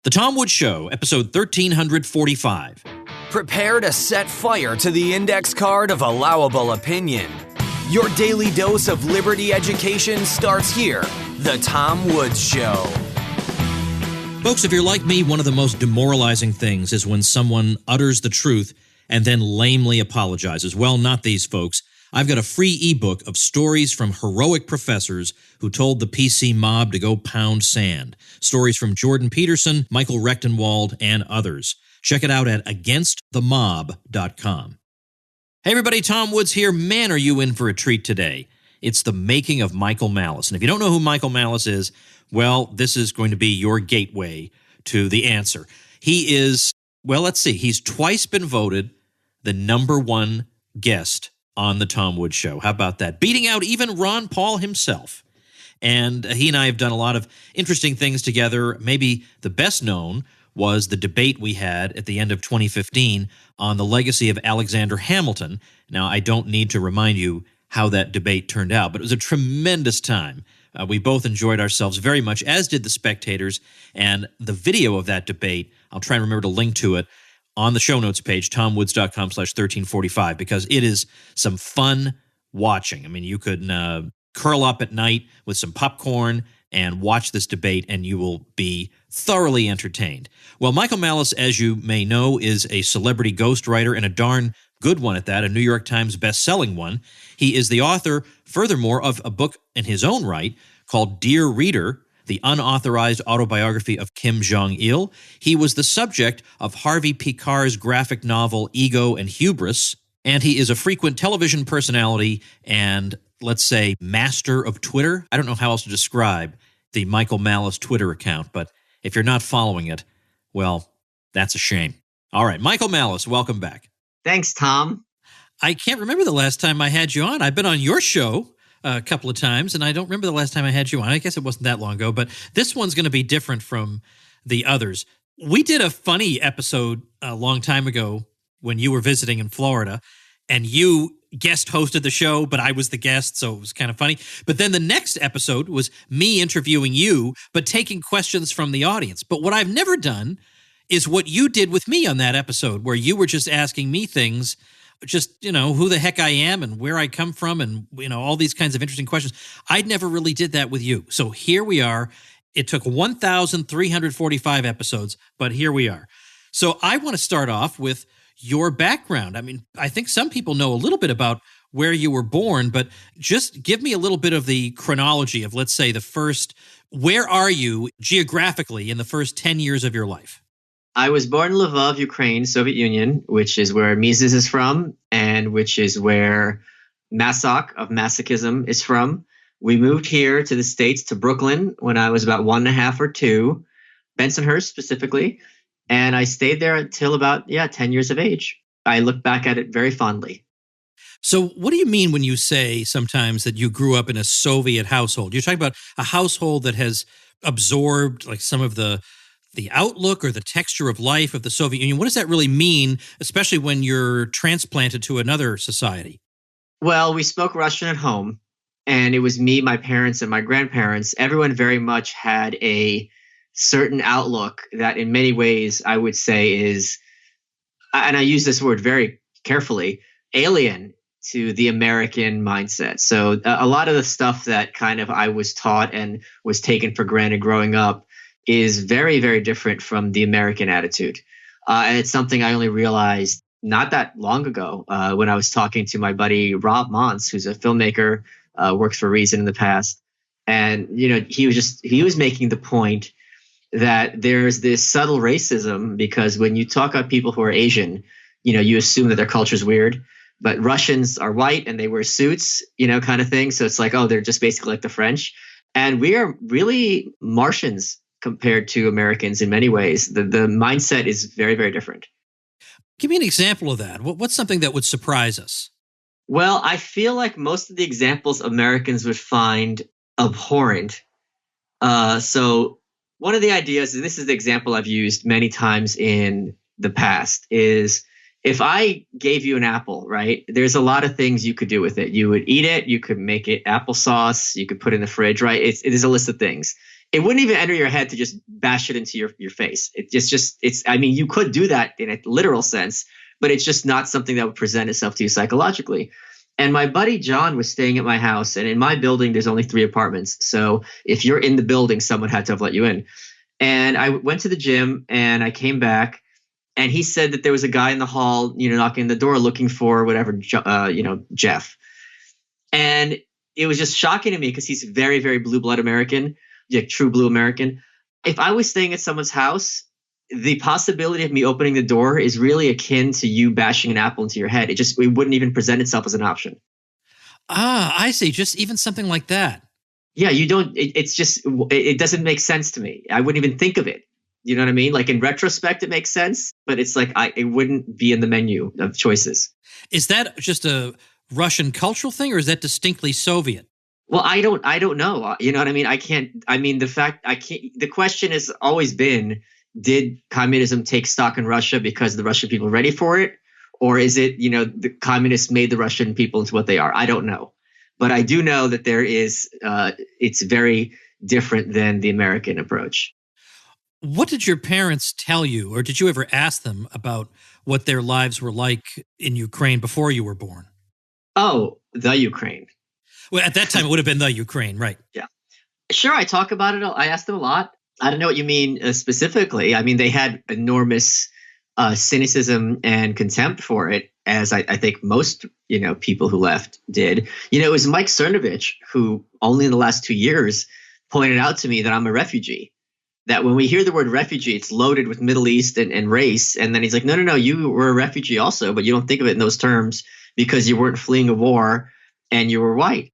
The Tom Woods Show, episode 1345. Prepare to set fire to the index card of allowable opinion. Your daily dose of liberty education starts here. The Tom Woods Show. Folks, if you're like me, one of the most demoralizing things is when someone utters the truth and then lamely apologizes. Well, not these folks. I've got a free ebook of stories from heroic professors who told the PC mob to go pound sand. Stories from Jordan Peterson, Michael Rechtenwald, and others. Check it out at againstthemob.com. Hey everybody, Tom Woods here. Man, are you in for a treat today. It's the making of Michael Malice. And if you don't know who Michael Malice is, well, this is going to be your gateway to the answer. He is, well, let's see, he's twice been voted the number one guest on the Tom Woods Show. How about that? Beating out even Ron Paul himself. And he and I have done a lot of interesting things together. Maybe the best known was the debate we had at the end of 2015 on the legacy of Alexander Hamilton. Now, I don't need to remind you how that debate turned out, but it was a tremendous time. We both enjoyed ourselves very much, as did the spectators. And the video of that debate, I'll try and remember to link to it on the show notes page, tomwoods.com/1345, because it is some fun watching. I mean, you could curl up at night with some popcorn and watch this debate, and you will be thoroughly entertained. Well, Michael Malice, as you may know, is a celebrity ghostwriter, and a darn good one at that, a New York Times best-selling one. He is the author, furthermore, of a book in his own right called Dear Reader, the unauthorized autobiography of Kim Jong-il. He was the subject of Harvey Picar's graphic novel Ego and Hubris, and he is a frequent television personality and, let's say, master of Twitter. I don't know how else to describe the Michael Malice Twitter account, but if you're not following it, well, that's a shame. All right, Michael Malice, welcome back. Thanks, Tom. I can't remember the last time I had you on. I've been on your show a couple of times, and I don't remember the last time I had you on. I guess it wasn't that long ago, but this one's going to be different from the others. We did a funny episode a long time ago when you were visiting in Florida, and you guest hosted the show, but I was the guest, so it was kind of funny. But then the next episode was me interviewing you, but taking questions from the audience. But what I've never done is what you did with me on that episode, where you were just asking me things, just, who the heck I am and where I come from and, all these kinds of interesting questions. I'd never really did that with you. So here we are. It took 1,345 episodes, but here we are. So I want to start off with your background. I mean, I think some people know a little bit about where you were born, but just give me a little bit of the chronology of, let's say, where are you geographically in the first 10 years of your life? I was born in Lvov, Ukraine, Soviet Union, which is where Mises is from, and which is where Masok of masochism is from. We moved here to the States, to Brooklyn, when I was about 1.5 or 2, Bensonhurst specifically, and I stayed there until about, 10 years of age. I look back at it very fondly. So what do you mean when you say sometimes that you grew up in a Soviet household? You're talking about a household that has absorbed like some of the outlook or the texture of life of the Soviet Union. What does that really mean, especially when you're transplanted to another society? Well, we spoke Russian at home, and it was me, my parents, and my grandparents. Everyone very much had a certain outlook that in many ways I would say is, and I use this word very carefully, alien to the American mindset. So a lot of the stuff that kind of I was taught and was taken for granted growing up is very, very different from the American attitude. And it's something I only realized not that long ago when I was talking to my buddy Rob Mons, who's a filmmaker, works for Reason in the past. And, he was making the point that there's this subtle racism because when you talk about people who are Asian, you assume that their culture is weird. But Russians are white and they wear suits, kind of thing. So it's like, oh, they're just basically like the French. And we are really Martians compared to Americans in many ways. The mindset is very, very different. Give me an example of that. What's something that would surprise us? Well, I feel like most of the examples Americans would find abhorrent. So one of the ideas, and this is the example I've used many times in the past, is if I gave you an apple, right, there's a lot of things you could do with it. You would eat it. You could make it applesauce. You could put it in the fridge, right? It is a list of things. it wouldn't even enter your head to just bash it into your face. I mean, you could do that in a literal sense, but it's just not something that would present itself to you psychologically. And my buddy John was staying at my house, and in my building, there's only 3 apartments. So if you're in the building, someone had to have let you in. And I went to the gym and I came back, and he said that there was a guy in the hall, knocking on the door looking for whatever, Jeff. And it was just shocking to me because he's very, very blue blood American, true blue American. If I was staying at someone's house, the possibility of me opening the door is really akin to you bashing an apple into your head. It wouldn't even present itself as an option. Ah, I see. Just even something like that. Yeah, you don't, it doesn't make sense to me. I wouldn't even think of it. You know what I mean? Like in retrospect, it makes sense, but it's like, it wouldn't be in the menu of choices. Is that just a Russian cultural thing, or is that distinctly Soviet? Well, I don't know. You know what I mean? The question has always been, did communism take stock in Russia because the Russian people were ready for it? Or is it, the communists made the Russian people into what they are? I don't know. But I do know that it's very different than the American approach. What did your parents tell you, or did you ever ask them about what their lives were like in Ukraine before you were born? Oh, the Ukraine. Well, at that time, it would have been the Ukraine, right? Yeah. Sure, I talk about it. I asked them a lot. I don't know what you mean specifically. I mean, they had enormous cynicism and contempt for it, as I think most, people who left did. It was Mike Cernovich who only in the last 2 years pointed out to me that I'm a refugee. That when we hear the word refugee, it's loaded with Middle East and race. And then he's like, no, you were a refugee also, but you don't think of it in those terms because you weren't fleeing a war and you were white.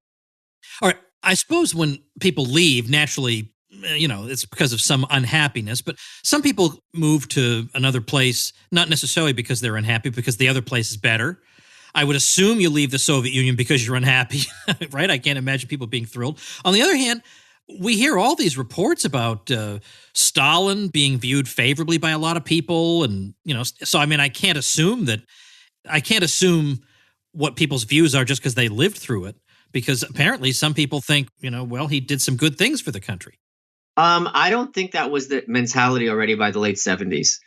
All right. I suppose when people leave, naturally, it's because of some unhappiness, but some people move to another place, not necessarily because they're unhappy, because the other place is better. I would assume you leave the Soviet Union because you're unhappy, right? I can't imagine people being thrilled. On the other hand, we hear all these reports about Stalin being viewed favorably by a lot of people. And, so I mean, I can't assume what people's views are just because they lived through it, because apparently some people think, well, he did some good things for the country. I don't think that was the mentality already by the late 70s.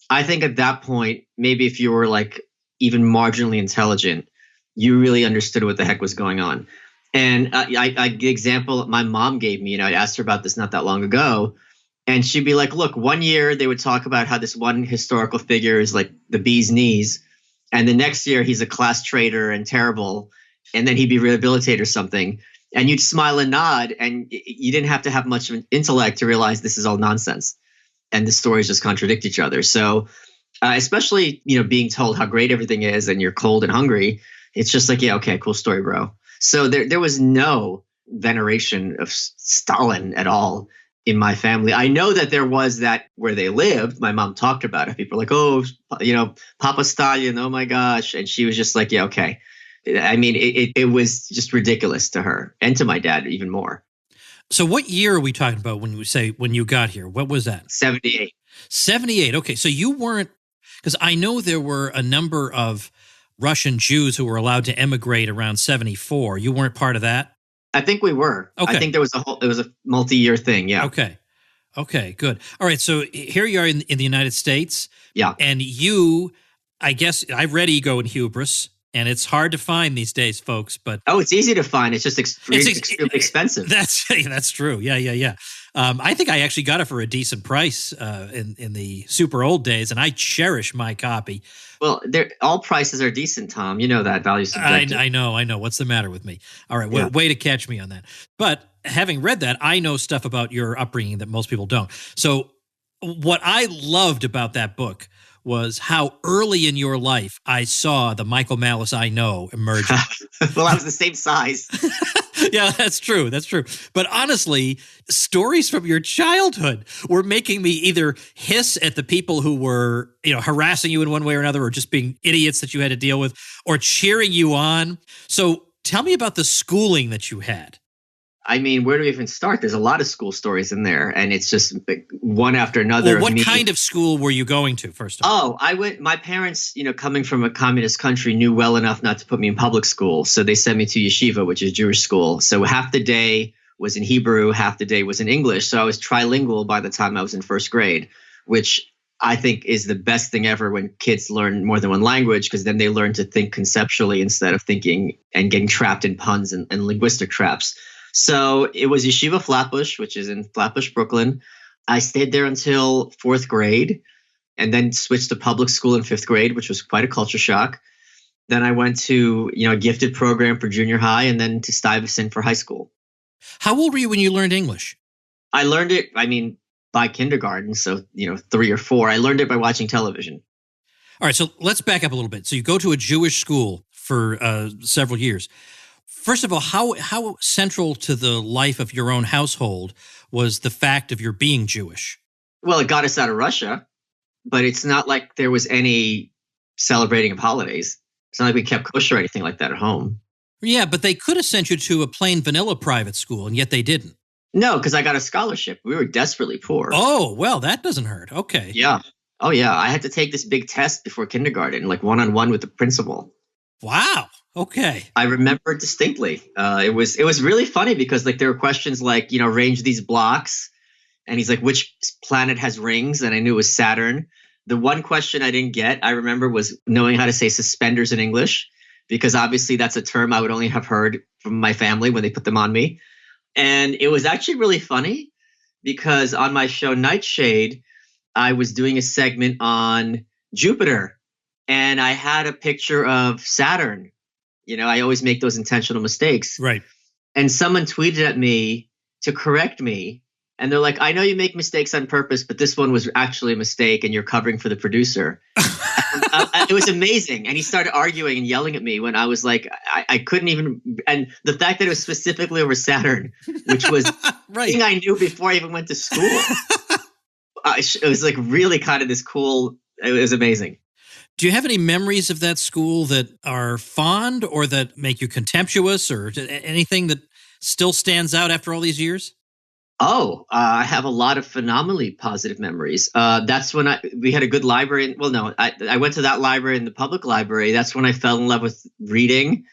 I think at that point, maybe if you were like even marginally intelligent, you really understood what the heck was going on. And the example my mom gave me, I asked her about this not that long ago, and she'd be like, look, one year they would talk about how this one historical figure is like the bee's knees. And the next year he's a class traitor and terrible. And then he'd be rehabilitated or something. And you'd smile and nod, and you didn't have to have much of an intellect to realize this is all nonsense. And the stories just contradict each other. So especially, being told how great everything is and you're cold and hungry, it's just like, yeah, okay, cool story, bro. So there was no veneration of Stalin at all in my family. I know that there was that where they lived. My mom talked about it. People were like, oh, Papa Stalin, oh my gosh. And she was just like, yeah, okay. I mean, it was just ridiculous to her and to my dad even more. So what year are we talking about when we say when you got here? What was that? 78. 78. Okay. So you weren't, because I know there were a number of Russian Jews who were allowed to emigrate around 74. You weren't part of that? I think we were. Okay. I think it was a multi-year thing. Yeah. Okay, good. All right. So here you are in the United States. Yeah. And you, I guess, I read Ego and Hubris. And it's hard to find these days, folks. But it's easy to find. It's just extremely expensive. That's true. Yeah. I think I actually got it for a decent price in the super old days, and I cherish my copy. Well, all prices are decent, Tom. You know that, value subjective. I know. What's the matter with me? All right, way to catch me on that. But having read that, I know stuff about your upbringing that most people don't. So what I loved about that book was how early in your life I saw the Michael Malice I know emerging. Well, I was the same size. Yeah, that's true. But honestly, stories from your childhood were making me either hiss at the people who were, harassing you in one way or another, or just being idiots that you had to deal with, or cheering you on. So tell me about the schooling that you had. I mean, where do we even start? There's a lot of school stories in there, and it's just one after another. Well, what kind of school were you going to, first of all? My parents, coming from a communist country, knew well enough not to put me in public school. So they sent me to yeshiva, which is Jewish school. So half the day was in Hebrew, half the day was in English. So I was trilingual by the time I was in first grade, which I think is the best thing ever when kids learn more than one language, because then they learn to think conceptually instead of thinking and getting trapped in puns and linguistic traps. So it was Yeshiva Flatbush, which is in Flatbush, Brooklyn. I stayed there until fourth grade and then switched to public school in fifth grade, which was quite a culture shock. Then I went to, a gifted program for junior high and then to Stuyvesant for high school. How old were you when you learned English? I learned it, by kindergarten. So, 3 or 4. I learned it by watching television. All right, so let's back up a little bit. So you go to a Jewish school for several years. First of all, how central to the life of your own household was the fact of your being Jewish? Well, it got us out of Russia, but it's not like there was any celebrating of holidays. It's not like we kept kosher or anything like that at home. Yeah, but they could have sent you to a plain vanilla private school, and yet they didn't. No, because I got a scholarship. We were desperately poor. Oh, well, that doesn't hurt. Okay. Yeah. Oh, yeah. I had to take this big test before kindergarten, like one-on-one with the principal. Wow. Okay. I remember it distinctly. It was really funny because there were questions like, arrange these blocks. And he's like, which planet has rings? And I knew it was Saturn. The one question I didn't get, I remember, was knowing how to say suspenders in English, because obviously that's a term I would only have heard from my family when they put them on me. And it was actually really funny because on my show Nightshade, I was doing a segment on Jupiter and I had a picture of Saturn. I always make those intentional mistakes. Right. And someone tweeted at me to correct me. And they're like, I know you make mistakes on purpose, but this one was actually a mistake and you're covering for the producer. It was amazing. And he started arguing and yelling at me when I was like, I couldn't even. And the fact that it was specifically over Saturn, which was right. thing I knew before I even went to school. It was really kind of this cool. It was amazing. Do you have any memories of that school that are fond or that make you contemptuous or anything that still stands out after all these years? Oh, I have a lot of phenomenally positive memories. That's when we had a good library. Well, no, I went to that library in the public library. That's when I fell in love with reading.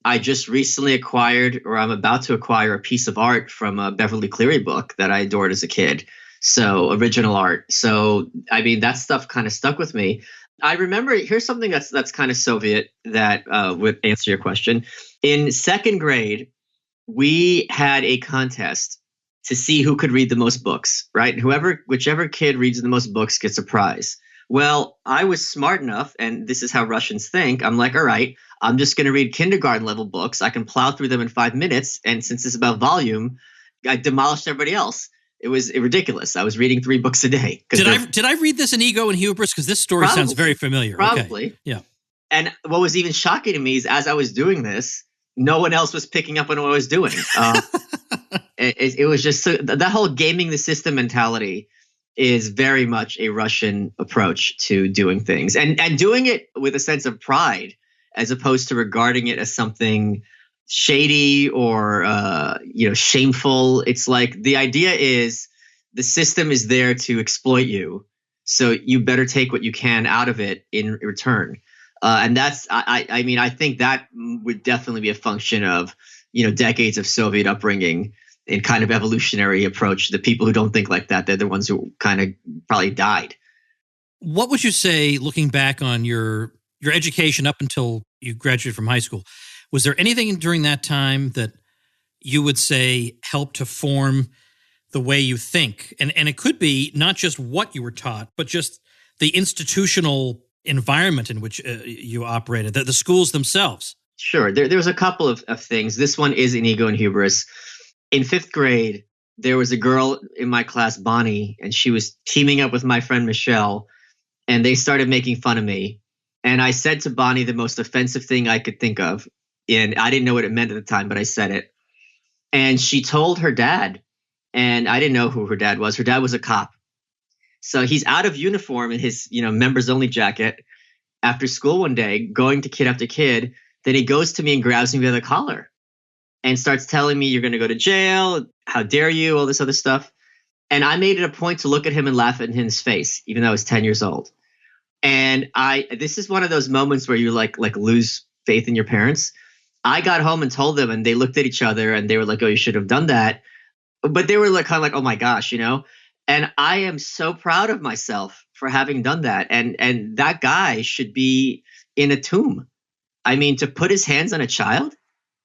I just recently acquired, or I'm about to acquire, a piece of art from a Beverly Cleary book that I adored as a kid. So original art. So, that stuff kind of stuck with me. I remember, here's something that's kind of Soviet that would answer your question. In second grade, we had a contest to see who could read the most books, right? And whichever kid reads the most books gets a prize. Well, I was smart enough, and this is how Russians think. I'm like, all right, I'm just going to read kindergarten level books. I can plow through them in 5 minutes. And since it's about volume, I demolished everybody else. It was ridiculous. I was reading 3 books a day. Did I read this in Ego and Hubris? Because this story sounds very familiar. Probably. Okay. Yeah. And what was even shocking to me is as I was doing this, no one else was picking up on what I was doing. It was just that whole gaming the system mentality is very much a Russian approach to doing things and doing it with a sense of pride as opposed to regarding it as something shady or shameful. It's like the idea is the system is there to exploit you, so you better take what you can out of it in return. And that's I think that would definitely be a function of decades of Soviet upbringing and kind of evolutionary approach. The people who don't think like that, they're the ones who kind of probably died. What would you say, looking back on your education up until you graduated from high school, was there anything during that time that you would say helped to form the way you think? And it could be not just what you were taught, but just the institutional environment in which you operated, the schools themselves. Sure. There was a couple of things. This one is in Ego and Hubris. In 5th grade, there was a girl in my class, Bonnie, and she was teaming up with my friend Michelle, and they started making fun of me. And I said to Bonnie the most offensive thing I could think of, and I didn't know what it meant at the time, but I said it. And she told her dad, and I didn't know who her dad was. Her dad was a cop. So he's out of uniform in his, members only jacket after school one day, going to kid after kid. Then he goes to me and grabs me by the collar and starts telling me, you're going to go to jail. How dare you? All this other stuff. And I made it a point to look at him and laugh in his face, even though I was 10 years old. And this is one of those moments where you like lose faith in your parents. I got home and told them, and they looked at each other and they were like, oh, you should have done that. But they were like kind of like, oh my gosh, you know? And I am so proud of myself for having done that. And that guy should be in a tomb. I mean, to put his hands on a child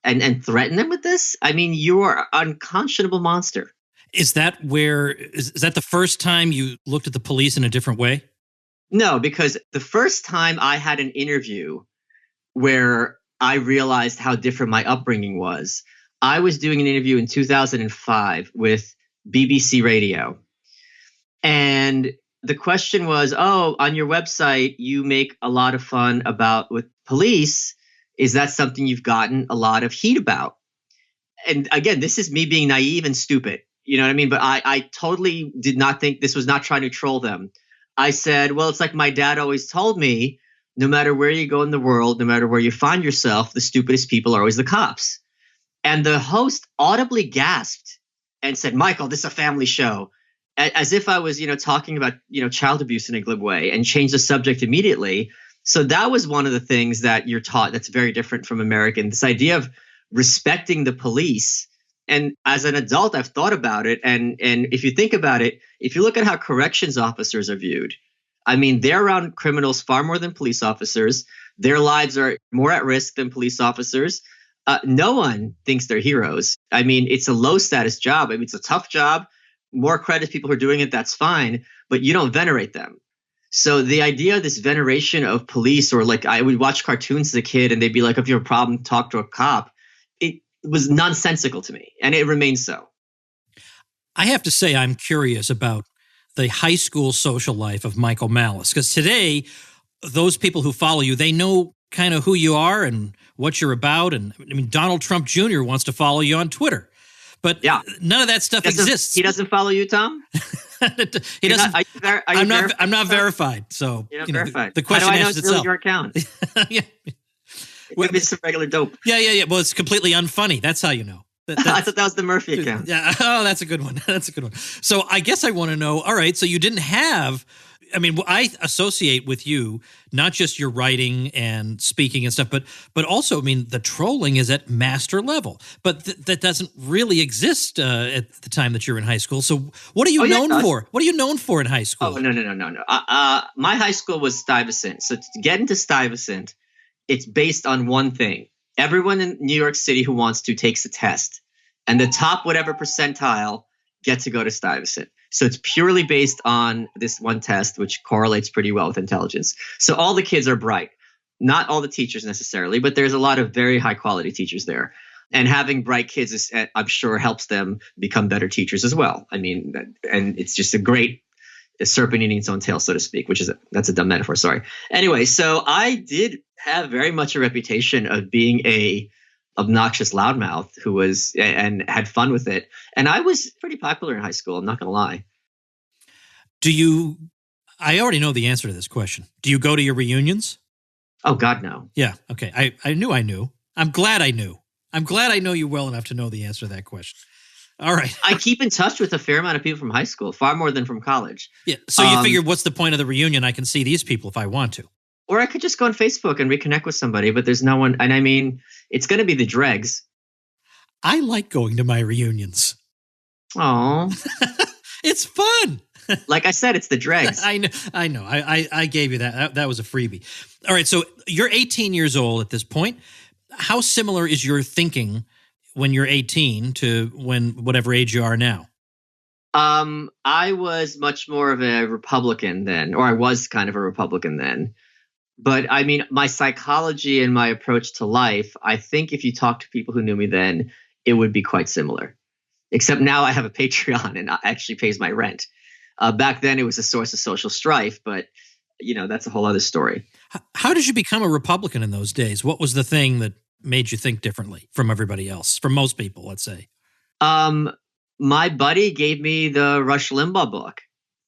and threaten them with this, I mean, you are an unconscionable monster. Is that is that the first time you looked at the police in a different way? No, because the first time I had an interview where I realized how different my upbringing was, I was doing an interview in 2005 with BBC Radio. And the question was, oh, on your website, you make a lot of fun about with police. Is that something you've gotten a lot of heat about? And again, this is me being naive and stupid. You know what I mean? But I totally did not think this was not trying to troll them. I said, well, it's like my dad always told me, no matter where you go in the world, no matter where you find yourself, the stupidest people are always the cops. And the host audibly gasped and said, Michael, this is a family show. As if I was, talking about, child abuse in a glib way, and changed the subject immediately. So that was one of the things that you're taught that's very different from American, this idea of respecting the police. And as an adult, I've thought about it. And if you think about it, if you look at how corrections officers are viewed, I mean, they're around criminals far more than police officers. Their lives are more at risk than police officers. No one thinks they're heroes. I mean, it's a low status job. I mean, it's a tough job. More credit to people who are doing it, that's fine. But you don't venerate them. So the idea of this veneration of police, or like I would watch cartoons as a kid and they'd be like, if you have a problem, talk to a cop. It was nonsensical to me, and it remains so. I have to say I'm curious about the high school social life of Michael Malice, because today, those people who follow you, they know kind of who you are and what you're about. And I mean, Donald Trump Jr. wants to follow you on Twitter, but none of that stuff exists. He doesn't follow you, Tom? He doesn't. I'm not verified. So verified. The question answers itself. Your account. Yeah. Maybe it's some regular dope. Yeah. Well, it's completely unfunny. That's how you know. I thought that was the Murphy account. Yeah. Oh, that's a good one. That's a good one. So I guess I want to know, all right, so you didn't have, I mean, I associate with you not just your writing and speaking and stuff, but also, I mean, the trolling is at master level. But that doesn't really exist at the time that you're in high school. So what are you known for? What are you known for in high school? Oh, no. My high school was Stuyvesant. So to get into Stuyvesant, it's based on one thing. Everyone in New York City who wants to takes a test, and the top whatever percentile get to go to Stuyvesant. So it's purely based on this one test, which correlates pretty well with intelligence. So all the kids are bright, not all the teachers necessarily, but there's a lot of very high quality teachers there. And having bright kids, is, I'm sure, helps them become better teachers as well. I mean, and it's just a great serpent eating its own tail, so to speak, that's a dumb metaphor. Sorry. Anyway, so I did have very much a reputation of being a obnoxious loudmouth who was and had fun with it. And I was pretty popular in high school. I'm not going to lie. I already know the answer to this question. Do you go to your reunions? Oh, God, no. Yeah. Okay. I knew. I'm glad I knew. I'm glad I know you well enough to know the answer to that question. All right. I keep in touch with a fair amount of people from high school, far more than from college. Yeah. So you figured, what's the point of the reunion? I can see these people if I want to. Or I could just go on Facebook and reconnect with somebody, but there's no one. And I mean, it's going to be the dregs. I like going to my reunions. Oh, it's fun. Like I said, it's the dregs. I know. I gave you that. That was a freebie. All right. So you're 18 years old at this point. How similar is your thinking when you're 18 to whatever age you are now? I was much more of a Republican then, or I was kind of a Republican then. But I mean, my psychology and my approach to life, I think if you talk to people who knew me then, it would be quite similar. Except now I have a Patreon and it actually pays my rent. Back then it was a source of social strife, but that's a whole other story. How did you become a Republican in those days? What was the thing that made you think differently from everybody else, from most people, let's say? My buddy gave me the Rush Limbaugh book.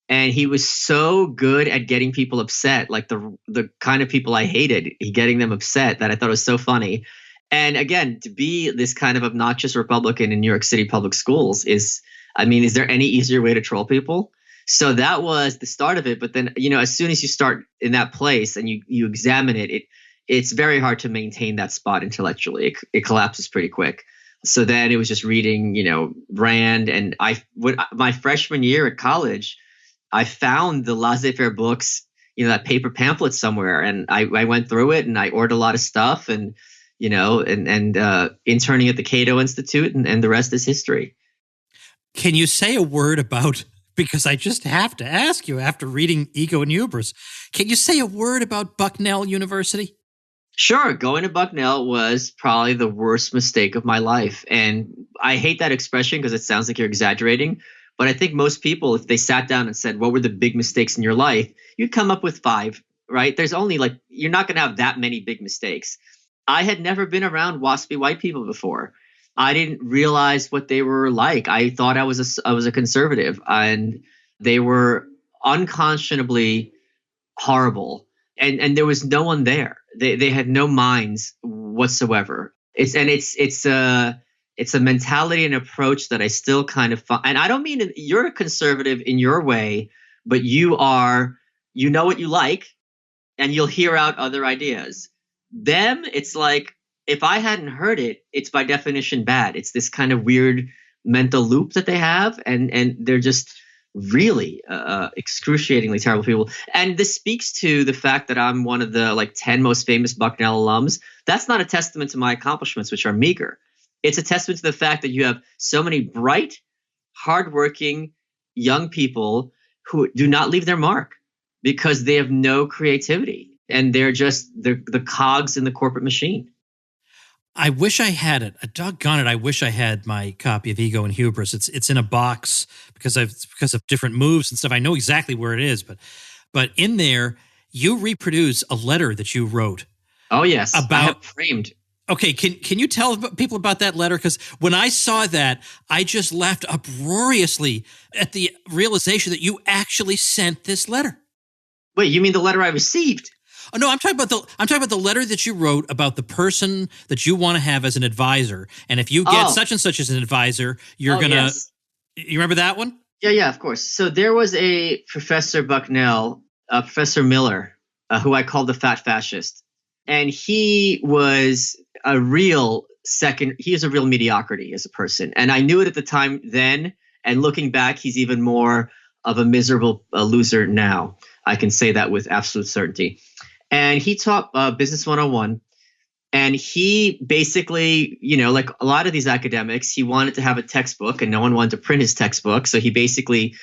And he was so good at getting people upset, like the kind of people I hated, getting them upset, that I thought it was so funny. And again, to be this kind of obnoxious Republican in New York City public schools is there any easier way to troll people? So that was the start of it. But then, as soon as you start in that place and you examine it, it's very hard to maintain that spot intellectually. It collapses pretty quick. So then it was just reading, Rand. And my freshman year at college, I found the laissez-faire books, that paper pamphlet somewhere, and I went through it and I ordered a lot of stuff, and interning at the Cato Institute, and the rest is history. Can you say a word about, because I just have to ask you after reading Ego and Hubris, can you say a word about Bucknell University? Sure. Going to Bucknell was probably the worst mistake of my life. And I hate that expression because it sounds like you're exaggerating. But I think most people, if they sat down and said, what were the big mistakes in your life, you'd come up with 5, right? There's only you're not going to have that many big mistakes. I had never been around waspy white people before. I didn't realize what they were like. I thought I was a conservative, and they were unconscionably horrible. And there was no one there. They had no minds whatsoever. It's a mentality and approach that I still kind of find. And I don't mean you're a conservative in your way, but you know what you like, and you'll hear out other ideas. Them, it's like, if I hadn't heard it, it's by definition bad. It's this kind of weird mental loop that they have, and they're just really excruciatingly terrible people. And this speaks to the fact that I'm one of the 10 most famous Bucknell alums. That's not a testament to my accomplishments, which are meager. It's a testament to the fact that you have so many bright, hardworking young people who do not leave their mark because they have no creativity, and they're just the cogs in the corporate machine. I wish I had it. Doggone it! I wish I had my copy of Ego and Hubris. It's in a box because of different moves and stuff. I know exactly where it is, but in there you reproduce a letter that you wrote. Oh yes, about I have framed. Okay, can you tell people about that letter? Because when I saw that, I just laughed uproariously at the realization that you actually sent this letter. Wait, you mean the letter I received? Oh, no, I'm talking about the letter that you wrote about the person that you want to have as an advisor, and if you get such and such as an advisor, you're gonna. Yes. You remember that one? Yeah, of course. So there was a Professor Bucknell, Professor Miller, who I called the fat fascist, and he was a real mediocrity as a person, and I knew it at the time then. And looking back, he's even more of a miserable loser now. I can say that with absolute certainty. And he taught Business 101. And he basically, like a lot of these academics, he wanted to have a textbook and no one wanted to print his textbook. So he basically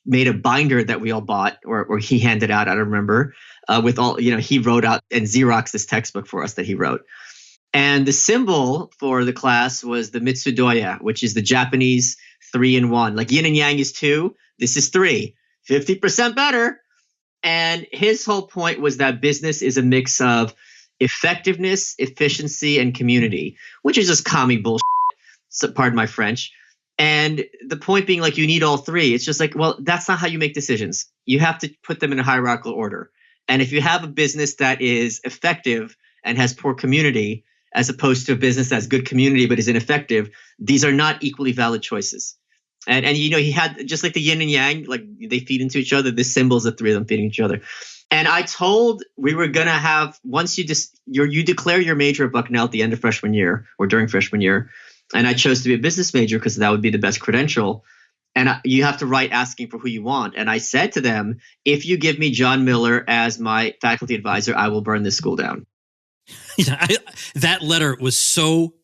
made a binder that we all bought, or he handed out, I don't remember, with all, he wrote out and Xeroxed this textbook for us that he wrote. And the symbol for the class was the Mitsudoya, which is the Japanese 3-in-1. Like yin and yang is 2, this is 3, 50% better. And his whole point was that business is a mix of effectiveness, efficiency, and community, which is just commie bullshit. So, pardon my French. And the point being, you need all 3. It's just well, that's not how you make decisions. You have to put them in a hierarchical order. And if you have a business that is effective and has poor community, as opposed to a business that's good community but is ineffective, these are not equally valid choices. And he had, just like the yin and yang, they feed into each other. This symbol is the 3 of them feeding each other. And I told we were going to have, once you declare your major at Bucknell at the end of freshman year or during freshman year, and I chose to be a business major because that would be the best credential. And you have to write asking for who you want. And I said to them, if you give me John Miller as my faculty advisor, I will burn this school down. That letter was so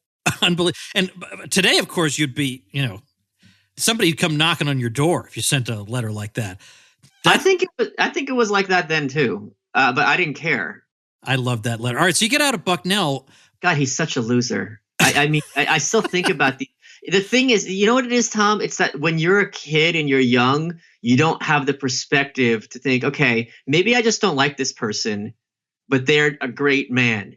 unbelievable. And today, of course, you'd be, somebody'd come knocking on your door if you sent a letter like that. I think it was like that then too, but I didn't care. I love that letter. All right, so you get out of Bucknell. God, he's such a loser. I mean, I still think about the thing is, you know what it is, Tom? It's that when you're a kid and you're young, you don't have the perspective to think, okay, maybe I just don't like this person, but they're a great man.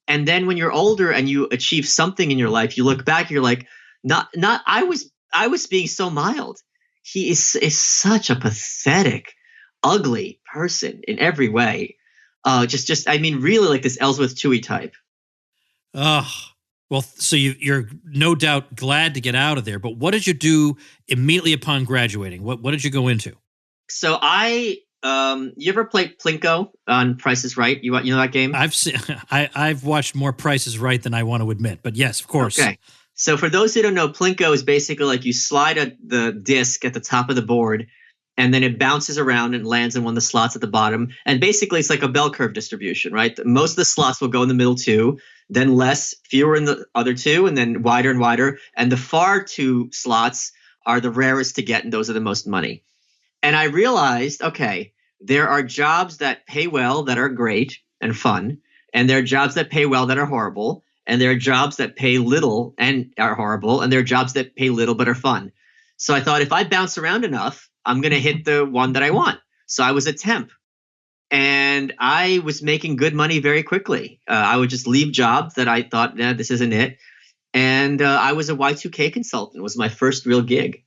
And then when you're older and you achieve something in your life, you look back, you're like, I was being so mild. He is such a pathetic, ugly person in every way. Really like this Ellsworth Toohey type. Oh, well, so you're no doubt glad to get out of there. But what did you do immediately upon graduating? What did you go into? So you ever play Plinko on Price is Right? You know that game? I've watched more Price is Right than I want to admit, but yes, of course. Okay. So for those who don't know, Plinko is basically like you slide the disc at the top of the board, and then it bounces around and lands in one of the slots at the bottom. And basically, it's like a bell curve distribution, right? Most of the slots will go in the middle two, then fewer in the other two, and then wider and wider. And the far two slots are the rarest to get, and those are the most money. And I realized, okay, there are jobs that pay well that are great and fun, and there are jobs that pay well that are horrible. And there are jobs that pay little and are horrible. And there are jobs that pay little but are fun. So I thought if I bounce around enough, I'm going to hit the one that I want. So I was a temp. And I was making good money very quickly. I would just leave jobs that I thought, nah, this isn't it. And I was a Y2K consultant. It was my first real gig.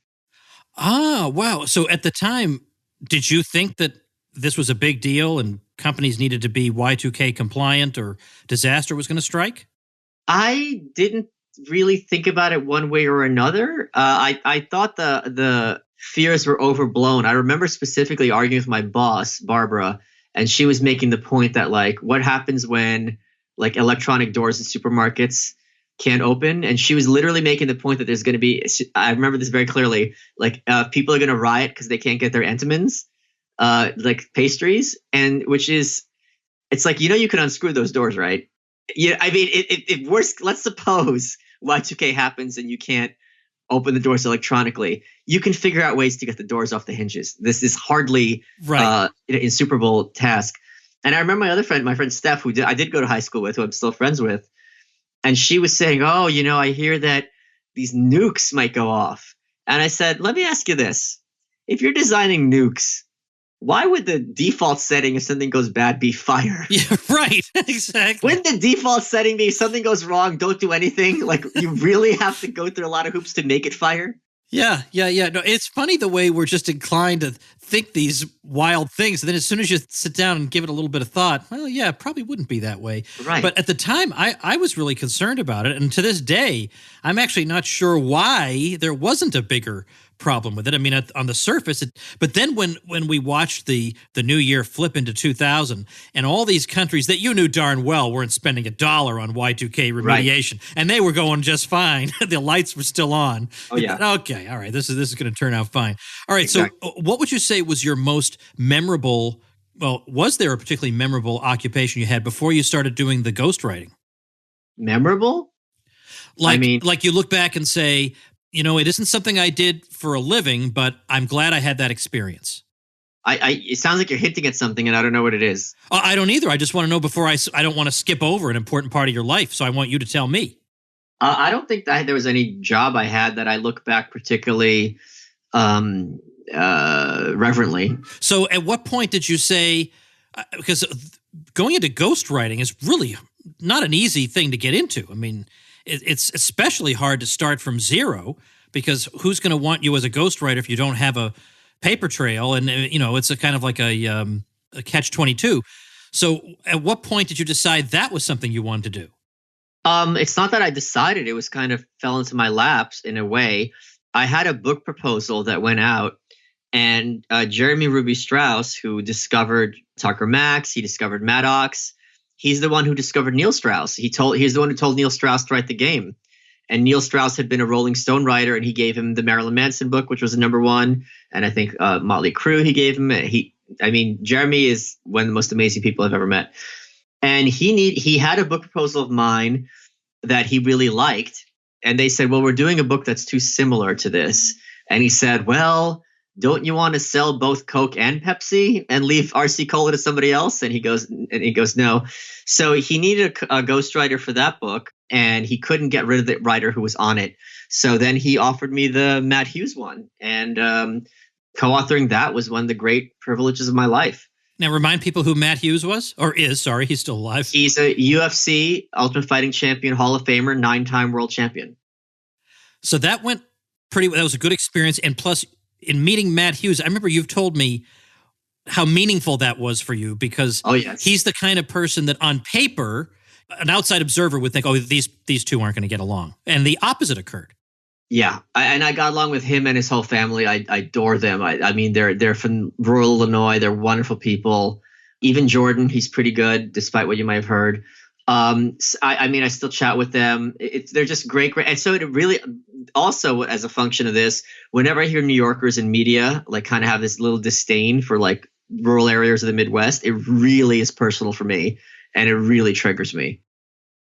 Ah, wow. So at the time, did you think that this was a big deal and companies needed to be Y2K compliant or disaster was going to strike? I didn't really think about it one way or another. I thought the fears were overblown. I remember specifically arguing with my boss, Barbara, and she was making the point that like, what happens when like electronic doors in supermarkets can't open? And she was literally making the point that there's going to be, I remember this very clearly, like people are going to riot because they can't get their Entenmann's, like pastries, and it's like, you can unscrew those doors, right? Yeah, I mean, if worse, let's suppose Y2K happens and you can't open the doors electronically. You can figure out ways to get the doors off the hinges. This is hardly right. Insuperable task. And I remember my friend Steph, who I did go to high school with, who I'm still friends with, and she was saying, "Oh, I hear that these nukes might go off." And I said, "Let me ask you this: if you're designing nukes, why would the default setting if something goes bad be fire?" Yeah, right. Exactly. Wouldn't the default setting be if something goes wrong, don't do anything? Like you really have to go through a lot of hoops to make it fire? Yeah. No, it's funny the way we're just inclined to think these wild things. And then as soon as you sit down and give it a little bit of thought, well, yeah, it probably wouldn't be that way. Right. But at the time, I was really concerned about it. And to this day, I'm actually not sure why there wasn't a bigger problem with it. I mean, on the surface, but then when we watched the new year flip into 2000 and all these countries that you knew darn well weren't spending $1 on Y2K remediation, right, and they were going just fine. The lights were still on. Oh yeah. Okay. All right. This is going to turn out fine. All right. Exactly. So what would you say was your most memorable, was there a particularly memorable occupation you had before you started doing the ghostwriting? Memorable? Like you look back and say, it isn't something I did for a living, but I'm glad I had that experience. It sounds like you're hinting at something, and I don't know what it is. I don't either. I just want to know before I don't want to skip over an important part of your life, so I want you to tell me. I don't think that there was any job I had that I look back particularly reverently. So at what point did you say, because going into ghostwriting is really not an easy thing to get into. I mean, it's especially hard to start from zero because who's going to want you as a ghostwriter if you don't have a paper trail? And, it's a kind of like a catch-22. So at what point did you decide that was something you wanted to do? It's not that I decided. It was kind of fell into my laps in a way. I had a book proposal that went out, and Jeremy Ruby Strauss, who discovered Tucker Max, he discovered Maddox. He's the one who discovered Neil Strauss. He's the one who told Neil Strauss to write The Game. And Neil Strauss had been a Rolling Stone writer, and he gave him the Marilyn Manson book, which was a #1. And I think Motley Crue he gave him. Jeremy is one of the most amazing people I've ever met. And he had a book proposal of mine that he really liked. And they said, well, we're doing a book that's too similar to this. And he said, well, don't you want to sell both Coke and Pepsi and leave RC Cola to somebody else? And he goes, no. So he needed a ghostwriter for that book, and he couldn't get rid of the writer who was on it. So then he offered me the Matt Hughes one, and co-authoring that was one of the great privileges of my life. Now, remind people who Matt Hughes was, or is, sorry, he's still alive. He's a UFC Ultimate Fighting Champion, Hall of Famer, 9-time world champion. So that was a good experience. And plus, in meeting Matt Hughes, I remember you've told me how meaningful that was for you because he's the kind of person that on paper, an outside observer would think, oh, these two aren't going to get along. And the opposite occurred. Yeah. I got along with him and his whole family. I adore them. I mean, they're from rural Illinois. They're wonderful people. Even Jordan, he's pretty good, despite what you might have heard. I mean, I still chat with them. They're just great. And so it really, also as a function of this, whenever I hear New Yorkers in media, like kind of have this little disdain for like rural areas of the Midwest, it really is personal for me. And it really triggers me.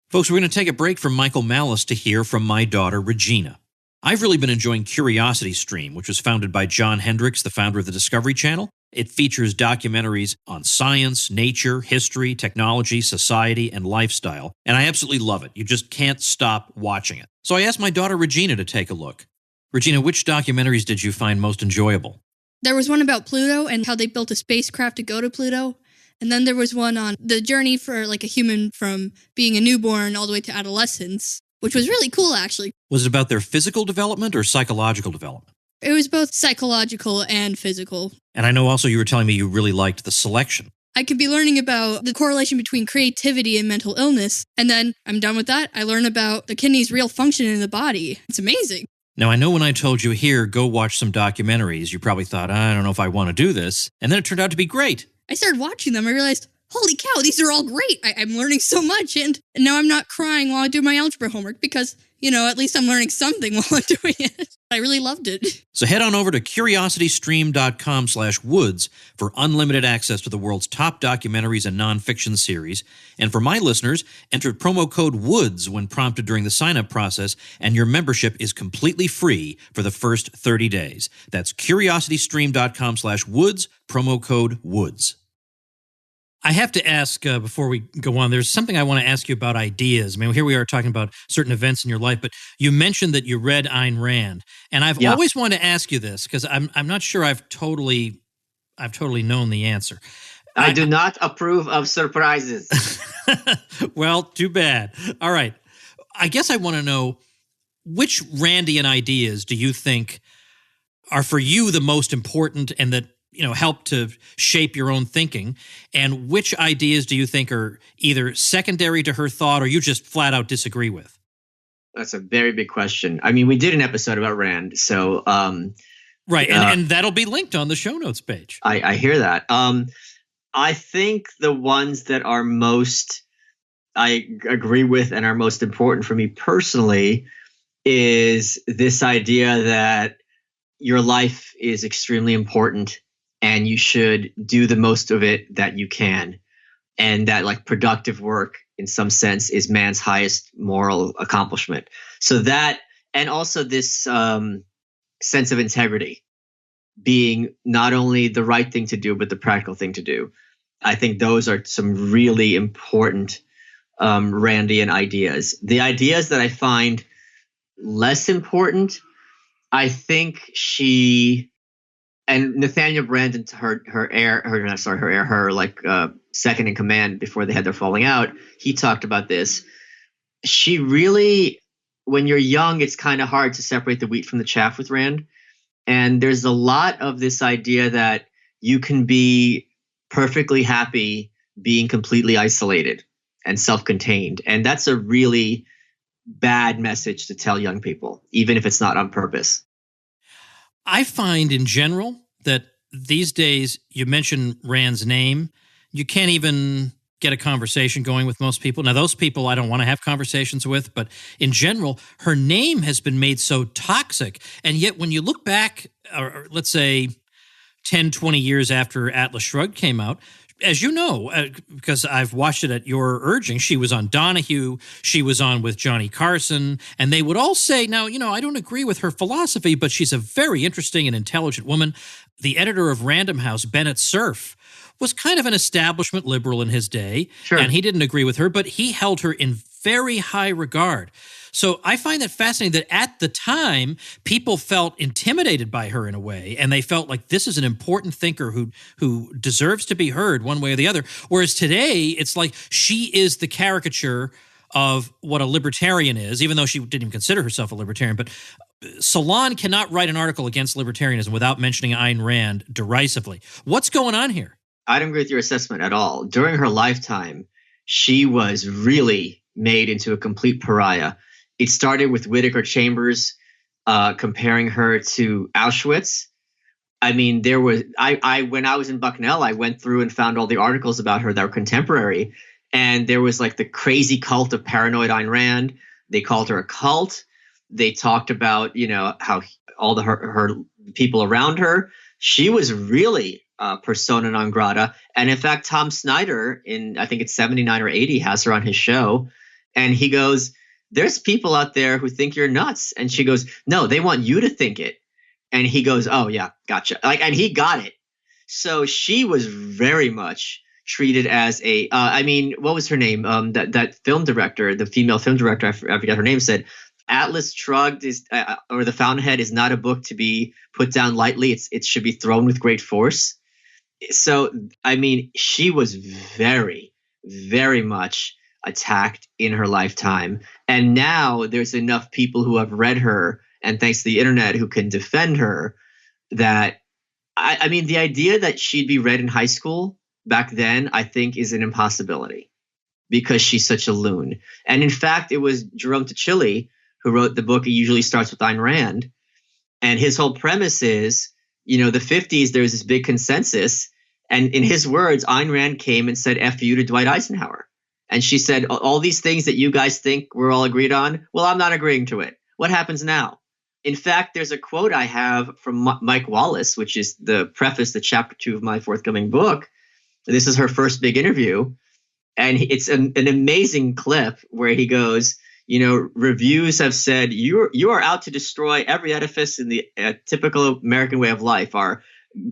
Folks, we're going to take a break from Michael Malice to hear from my daughter, Regina. I've really been enjoying Curiosity Stream, which was founded by John Hendricks, the founder of the Discovery Channel. It features documentaries on science, nature, history, technology, society, and lifestyle, and I absolutely love it. You just can't stop watching it. So I asked my daughter Regina to take a look. Regina, which documentaries did you find most enjoyable? There was one about Pluto and how they built a spacecraft to go to Pluto. And then there was one on the journey for like a human from being a newborn all the way to adolescence, which was really cool, actually. Was it about their physical development or psychological development? It was both psychological and physical. And I know also you were telling me you really liked the selection. I could be learning about the correlation between creativity and mental illness. And then I'm done with that. I learn about the kidney's real function in the body. It's amazing. Now, I know when I told you here, go watch some documentaries, you probably thought, I don't know if I want to do this. And then it turned out to be great. I started watching them. I realized, holy cow, these are all great. I'm learning so much. And now I'm not crying while I do my algebra homework because, at least I'm learning something while I'm doing it. I really loved it. So head on over to curiositystream.com/woods for unlimited access to the world's top documentaries and nonfiction series. And for my listeners, enter promo code WOODS when prompted during the sign-up process, and your membership is completely free for the first 30 days. That's curiositystream.com/woods, promo code WOODS. I have to ask before we go on, there's something I want to ask you about ideas. I mean, here we are talking about certain events in your life, but you mentioned that you read Ayn Rand. And I've always wanted to ask you this because I'm not sure I've totally known the answer. I do not approve of surprises. Well, too bad. All right. I guess I want to know, which Randian ideas do you think are for you the most important and that help to shape your own thinking, and which ideas do you think are either secondary to her thought or you just flat out disagree with? That's a very big question. I mean, we did an episode about Rand, so right, and that'll be linked on the show notes page. I hear that. I think the ones that are most I agree with and are most important for me personally is this idea that your life is extremely important and you should do the most of it that you can. And that like productive work in some sense is man's highest moral accomplishment. So that, and also this sense of integrity being not only the right thing to do, but the practical thing to do. I think those are some really important Randian ideas. The ideas that I find less important, I think and Nathaniel Branden, her second in command before they had their falling out, he talked about this. She really, when you're young, it's kind of hard to separate the wheat from the chaff with Rand. And there's a lot of this idea that you can be perfectly happy being completely isolated and self-contained. And that's a really bad message to tell young people, even if it's not on purpose. I find in general that these days, you mention Rand's name, you can't even get a conversation going with most people. Now, those people I don't want to have conversations with, but in general, her name has been made so toxic. And yet when you look back, or let's say 10, 20 years after Atlas Shrugged came out, as you know, because I've watched it at your urging, she was on Donahue, she was on with Johnny Carson, and they would all say, now, I don't agree with her philosophy, but she's a very interesting and intelligent woman. The editor of Random House, Bennett Cerf, was kind of an establishment liberal in his day, sure. And he didn't agree with her, but he held her in very high regard. So I find that fascinating that at the time, people felt intimidated by her in a way, and they felt like this is an important thinker who deserves to be heard one way or the other. Whereas today, it's like she is the caricature of what a libertarian is, even though she didn't even consider herself a libertarian. But Salon cannot write an article against libertarianism without mentioning Ayn Rand derisively. What's going on here? I don't agree with your assessment at all. During her lifetime, she was really made into a complete pariah. It started with Whittaker Chambers comparing her to Auschwitz. I mean, when I was in Bucknell, I went through and found all the articles about her that were contemporary. And there was like the crazy cult of paranoid Ayn Rand. They called her a cult. They talked about, how all her people around her. She was really persona non grata. And in fact, Tom Snyder I think it's 79 or 80 has her on his show. And he goes, there's people out there who think you're nuts. And she goes, no, they want you to think it. And he goes, oh yeah, gotcha. And he got it. So she was very much treated as what was her name? That film director, the female film director, I forget her name, said, Atlas Shrugged or The Fountainhead is not a book to be put down lightly. It should be thrown with great force. So, she was very, very much attacked in her lifetime. And now there's enough people who have read her, and thanks to the internet, who can defend her, that, the idea that she'd be read in high school back then, I think, is an impossibility because she's such a loon. And in fact, it was Jerome Tuchili who wrote the book It Usually Starts with Ayn Rand. And his whole premise is, the 50s, there was this big consensus. And in his words, Ayn Rand came and said, F you to Dwight Eisenhower. And she said, all these things that you guys think we're all agreed on, well, I'm not agreeing to it. What happens now? In fact, there's a quote I have from Mike Wallace, which is the preface to chapter 2 of my forthcoming book. This is her first big interview. And it's an amazing clip where he goes, reviews have said you are out to destroy every edifice in the typical American way of life, our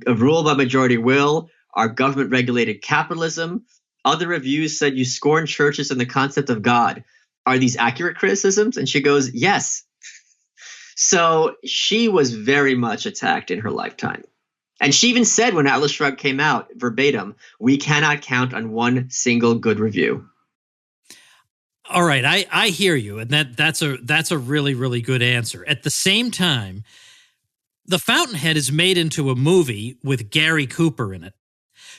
rule by majority will, our government regulated capitalism. Other reviews said you scorn churches and the concept of God. Are these accurate criticisms? And she goes, yes. So she was very much attacked in her lifetime. And she even said when Atlas Shrugged came out, verbatim, we cannot count on one single good review. All right, I hear you, and that's a really, really good answer. At the same time, The Fountainhead is made into a movie with Gary Cooper in it.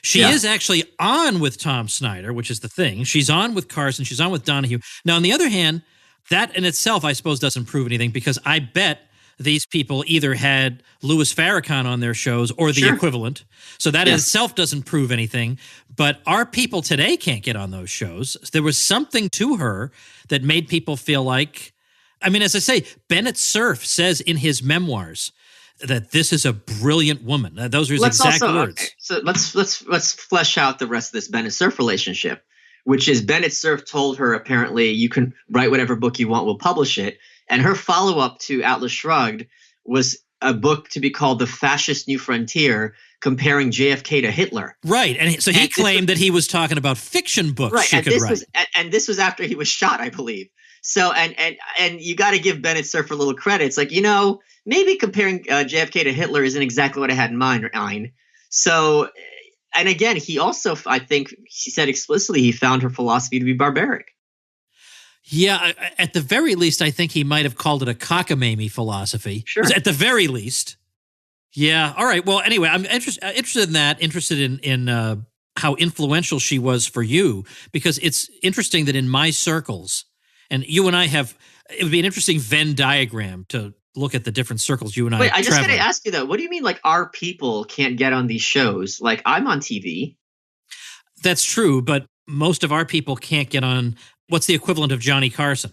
She is actually on with Tom Snyder, which is the thing. She's on with Carson. She's on with Donahue. Now, on the other hand, that in itself, I suppose, doesn't prove anything because I bet these people either had Louis Farrakhan on their shows or the equivalent. So that in itself doesn't prove anything. But our people today can't get on those shows. There was something to her that made people feel like, as I say, Bennett Cerf says in his memoirs that this is a brilliant woman. Those are his exact words. Okay, so let's flesh out the rest of this Bennett Cerf relationship, which is Bennett Cerf told her apparently you can write whatever book you want, we'll publish it. And her follow-up to Atlas Shrugged was a book to be called The Fascist New Frontier, comparing JFK to Hitler. Right. And so he claimed that he was talking about fiction books she could write. And this was after he was shot, I believe. So, and you got to give Bennett Cerf a little credit. It's like, maybe comparing JFK to Hitler isn't exactly what I had in mind, Ayn. So, and again, he also, I think he said explicitly, he found her philosophy to be barbaric. Yeah, at the very least, I think he might have called it a cockamamie philosophy. Sure. At the very least. Yeah. All right. Well, anyway, I'm interested in that, interested in how influential she was for you, because it's interesting that in my circles, and you and I have, it would be an interesting Venn diagram to look at the different circles you and I Wait, I just travel. got to ask you, though, what do you mean, like, our people can't get on these shows? Like, I'm on TV. That's true, but most of our people can't get on. What's the equivalent of Johnny Carson?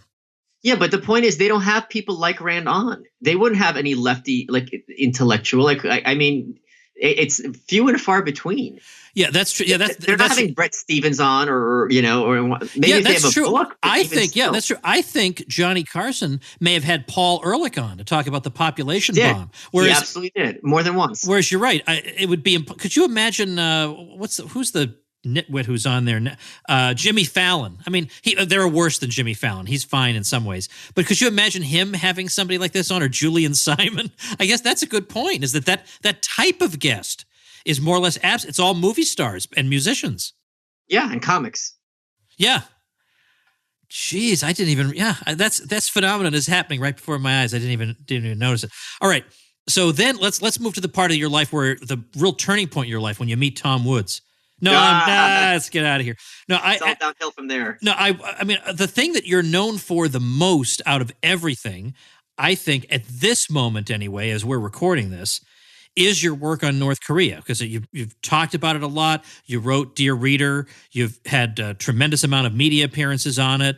Yeah, but the point is they don't have people like Rand on. They wouldn't have any lefty, like, intellectual. Like, it's few and far between. Yeah, that's true. Yeah, they're not having Brett Stevens on, or maybe if they have a book. That's true. I think Johnny Carson may have had Paul Ehrlich on to talk about the population bomb. He absolutely did, more than once. Whereas you're right. It would be. Could you imagine? Who's the nitwit who's on there? Jimmy Fallon. They're worse than Jimmy Fallon. He's fine in some ways, but could you imagine him having somebody like this on, or Julian Simon? I guess that's a good point. Is that type of guest is more or less absent. It's all movie stars and musicians. Yeah, and comics. Yeah. Jeez, I didn't even. Yeah, that's phenomenon is happening right before my eyes. I didn't even notice it. All right, so then let's move to the part of your life where the real turning point in your life when you meet Tom Woods. No, let's get out of here. No, it's all downhill from there. No, the thing that you're known for the most out of everything, I think at this moment anyway, as we're recording this, is your work on North Korea? Because you've talked about it a lot. You wrote Dear Reader. You've had a tremendous amount of media appearances on it.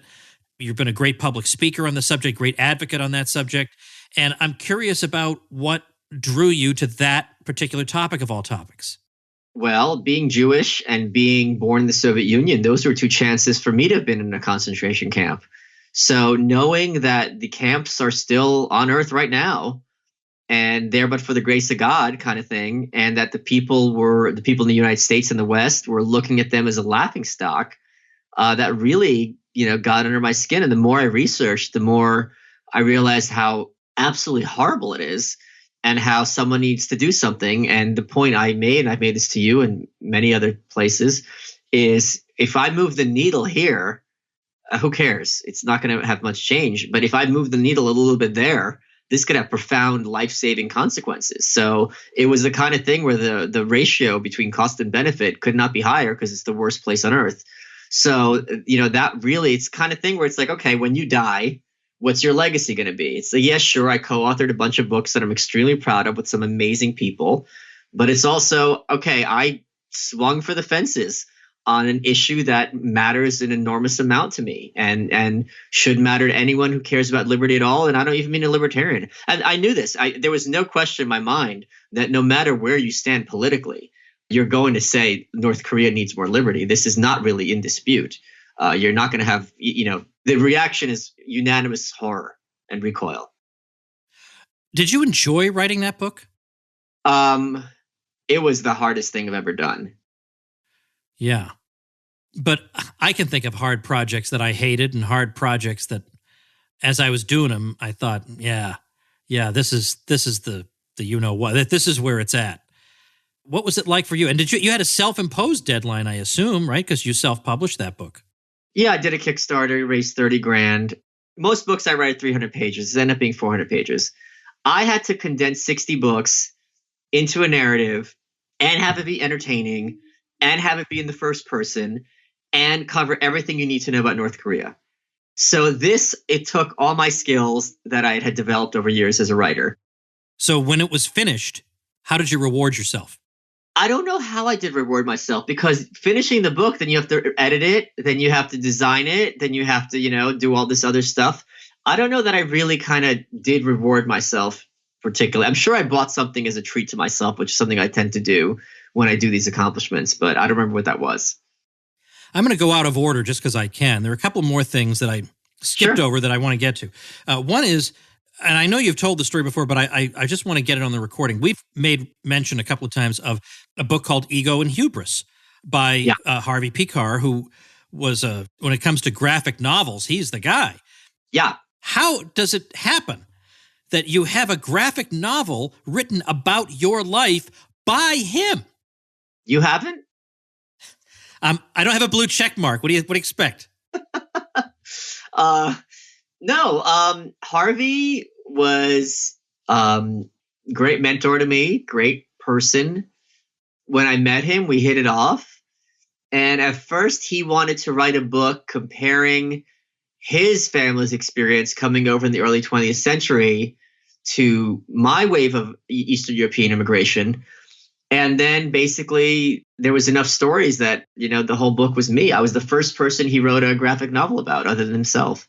You've been a great public speaker on the subject, great advocate on that subject. And I'm curious about what drew you to that particular topic of all topics. Well, being Jewish and being born in the Soviet Union, those were two chances for me to have been in a concentration camp. So knowing that the camps are still on Earth right now, and there but for the grace of God kind of thing, and that the people in the United States and the West were looking at them as a laughingstock, that really, got under my skin. And the more I researched, the more I realized how absolutely horrible it is and how someone needs to do something. And the point I made, and I've made this to you and many other places, is if I move the needle here, who cares? It's not going to have much change. But if I move the needle a little bit there, this could have profound life-saving consequences. So it was the kind of thing where the ratio between cost and benefit could not be higher because it's the worst place on earth. So, that really, it's kind of thing where it's like, okay, when you die, what's your legacy going to be? It's like, yeah, sure, I co-authored a bunch of books that I'm extremely proud of with some amazing people. But it's also, okay, I swung for the fences on an issue that matters an enormous amount to me and should matter to anyone who cares about liberty at all. And I don't even mean a libertarian. And I knew this. There was no question in my mind that no matter where you stand politically, you're going to say North Korea needs more liberty. This is not really in dispute. You're not going to have, the reaction is unanimous horror and recoil. Did you enjoy writing that book? It was the hardest thing I've ever done. Yeah. But I can think of hard projects that I hated and hard projects that as I was doing them, I thought, yeah, this is the what, this is where it's at. What was it like for you? And did you had a self-imposed deadline, I assume, right? Because you self-published that book. Yeah, I did a Kickstarter, raised $30,000. Most books I write are 300 pages. It ended up being 400 pages. I had to condense 60 books into a narrative and have it be entertaining and have it be in the first person and cover everything you need to know about North Korea. So it took all my skills that I had developed over years as a writer. So when it was finished, how did you reward yourself? I don't know how I did reward myself, because finishing the book, then you have to edit it, then you have to design it, then you have to, do all this other stuff. I don't know that I really kind of did reward myself particularly. I'm sure I bought something as a treat to myself, which is something I tend to do when I do these accomplishments, but I don't remember what that was. I'm going to go out of order just because I can. There are a couple more things that I skipped over that I want to get to. One is, and I know you've told the story before, but I just want to get it on the recording. We've made mention a couple of times of a book called Ego and Hubris by Harvey Pekar, who was, when it comes to graphic novels, he's the guy. Yeah. How does it happen that you have a graphic novel written about your life by him? You haven't? I don't have a blue check mark. What do you expect? No. Harvey was great mentor to me, great person. When I met him, we hit it off. And at first, he wanted to write a book comparing his family's experience coming over in the early 20th century to my wave of Eastern European immigration. And then basically there was enough stories that, the whole book was me. I was the first person he wrote a graphic novel about other than himself.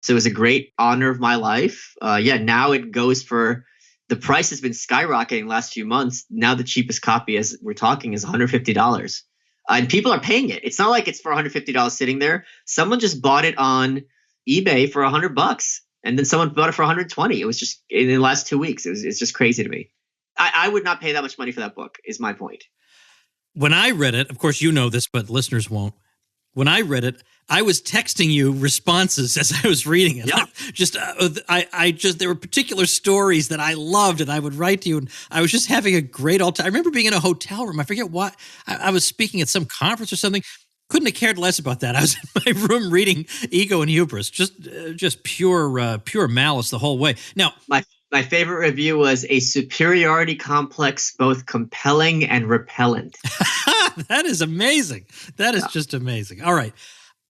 So it was a great honor of my life. Now it goes for, the price has been skyrocketing the last few months. Now the cheapest copy, as we're talking, is $150. And people are paying it. It's not like it's for $150 sitting there. Someone just bought it on eBay for $100, and then someone bought it for $120. It was just in the last 2 weeks. It's just crazy to me. I would not pay that much money for that book, is my point. When I read it, of course you know this, but listeners won't. When I read it, I was texting you responses as I was reading it. Yeah. There were particular stories that I loved, and I would write to you, and I was just having a great old time. I remember being in a hotel room. I forget why. I was speaking at some conference or something. Couldn't have cared less about that. I was in my room reading Ego and Hubris, just pure malice the whole way. Now, my favorite review was a superiority complex, both compelling and repellent. That is amazing. That is just amazing. All right.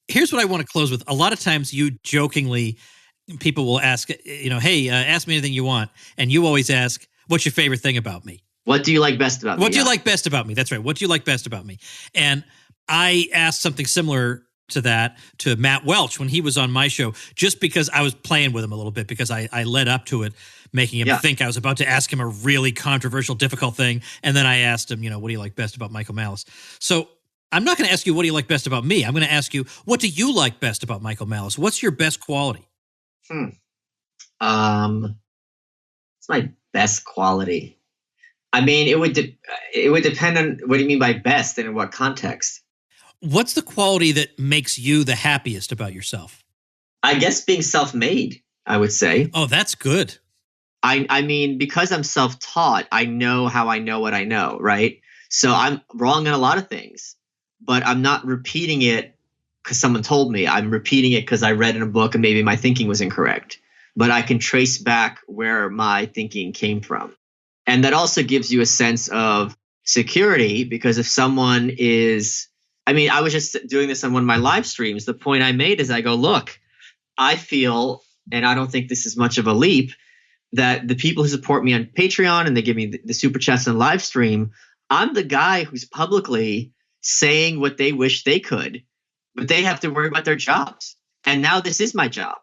Here's what I want to close with. A lot of times you jokingly, people will ask, hey, ask me anything you want. And you always ask, what's your favorite thing about me? What do you like best about me? What do you like best about me? That's right. What do you like best about me? And I asked something similar to that to Matt Welch when he was on my show, just because I was playing with him a little bit, because I led up to it, making him think I was about to ask him a really controversial, difficult thing. And then I asked him, what do you like best about Michael Malice? So I'm not going to ask you, what do you like best about me? I'm going to ask you, what do you like best about Michael Malice? What's your best quality? It's my best quality. I mean, it would depend on what do you mean by best and in what context. What's the quality that makes you the happiest about yourself? I guess being self-made, I would say. Oh, that's good. I mean, because I'm self-taught, I know how I know what I know, right? So I'm wrong in a lot of things, but I'm not repeating it because someone told me. I'm repeating it because I read in a book and maybe my thinking was incorrect. But I can trace back where my thinking came from. And that also gives you a sense of security, because if someone is, I was just doing this on one of my live streams. The point I made is I go, look, I feel, and I don't think this is much of a leap, that the people who support me on Patreon and they give me the super chats on live stream, I'm the guy who's publicly saying what they wish they could, but they have to worry about their jobs. And now this is my job.